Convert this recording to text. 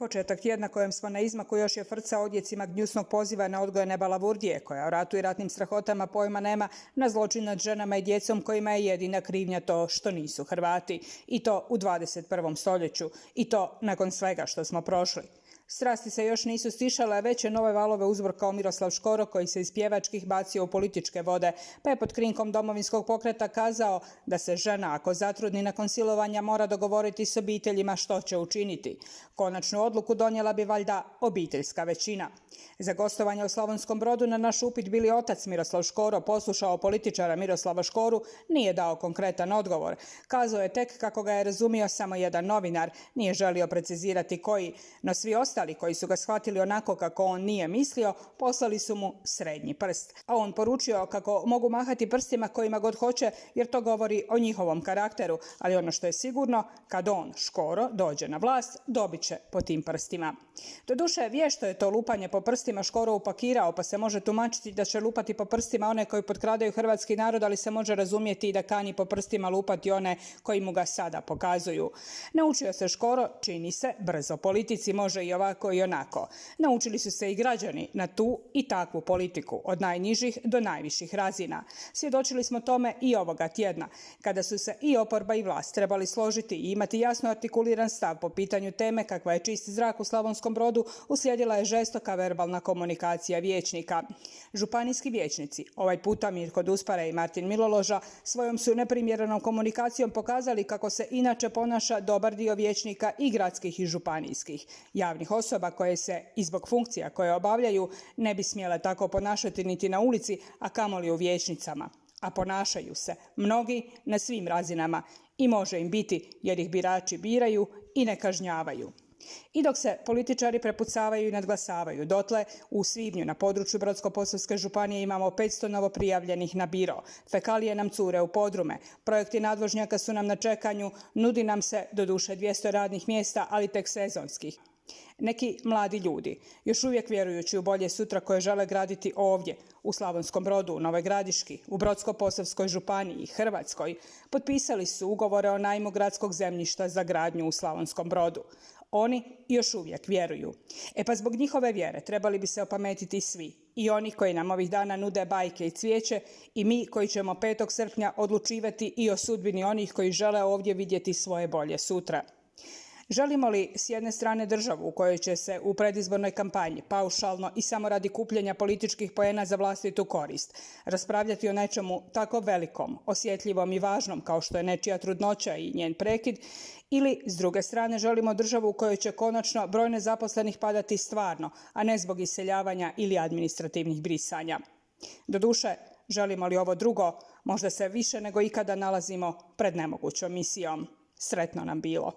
Početak tjedna kojem smo na izmaku još je frca odjecima gnjusnog poziva na odgojene balavurdije, koja o ratu i ratnim strahotama pojma nema, na zločin nad ženama i djecom kojima je jedina krivnja to što nisu Hrvati. I to u 21. stoljeću. I to nakon svega što smo prošli. Strasti se još nisu stišale, a već je nove valove uzburkao Miroslav Škoro, koji se iz pjevačkih bacio u političke vode, pa je pod krinkom Domovinskog pokreta kazao da se žena, ako zatrudni nakon silovanja, mora dogovoriti s obiteljima što će učiniti. Konačnu odluku donijela bi valjda obiteljska većina. Za gostovanje u Slavonskom Brodu na naš upit bili otac Miroslav Škoro poslušao političara Miroslava Škoru, nije dao konkretan odgovor. Kazao je tek kako ga je razumio samo jedan novinar, nije želio precizirati koji, no svi ostali koji su ga shvatili onako kako on nije mislio, poslali su mu srednji prst. A on poručio kako mogu mahati prstima kojima god hoće, jer to govori o njihovom karakteru, ali ono što je sigurno, kad on, Škoro, dođe na vlast, dobit će po tim prstima. Doduše, vješto je to lupanje po prstima Škoro upakirao, pa se može tumačiti da će lupati po prstima one koji potkradaju hrvatski narod, ali se može razumjeti i da kani po prstima lupati one koji mu ga sada pokazuju. Naučio se Škoro, čini se, brzo politici, može i ovako i onako. Naučili su se i građani na tu i takvu politiku, od najnižih do najviših razina. Svjedočili smo tome i ovoga tjedna, kada su se i oporba i vlast trebali složiti i imati jasno artikuliran stav po pitanju teme kakva je čist zrak u Slavonskom Brodu, uslijedila je žestoka verbalna komunikacija vijećnika. Županijski vijećnici, ovaj puta Mirko Duspara i Martin Miloloža, svojom su neprimjerenom komunikacijom pokazali kako se inače ponaša dobar dio vijećnika i gradskih i županijskih javnih osoba koje se, i zbog funkcija koje obavljaju, ne bi smjele tako ponašati niti na ulici, a kamoli u vijećnicama. A ponašaju se mnogi na svim razinama i može im biti jer ih birači biraju i ne kažnjavaju. I dok se političari prepucavaju i nadglasavaju, dotle u svibnju na području Brodsko-posavske županije imamo 500 novoprijavljenih na biro, fekalije nam cure u podrume, projekti nadvožnjaka su nam na čekanju, nudi nam se doduše 200 radnih mjesta, ali tek sezonskih. Neki mladi ljudi, još uvijek vjerujući u bolje sutra koje žele graditi ovdje, u Slavonskom Brodu, u Novoj Gradiški, u Brodsko-posavskoj županiji, Hrvatskoj, potpisali su ugovore o najmu gradskog zemljišta za gradnju u Slavonskom Brodu. Oni još uvijek vjeruju. Pa zbog njihove vjere trebali bi se opametiti svi. I oni koji nam ovih dana nude bajke i cvijeće i mi koji ćemo 5. srpnja odlučivati i o sudbini onih koji žele ovdje vidjeti svoje bolje sutra. Želimo li s jedne strane državu u kojoj će se u predizbornoj kampanji paušalno i samo radi kupljenja političkih poena za vlastitu korist raspravljati o nečemu tako velikom, osjetljivom i važnom kao što je nečija trudnoća i njen prekid, ili s druge strane želimo državu u kojoj će konačno broj nezaposlenih padati stvarno, a ne zbog iseljavanja ili administrativnih brisanja. Doduše, želimo li ovo drugo, možda se više nego ikada nalazimo pred nemogućom misijom. Sretno nam bilo.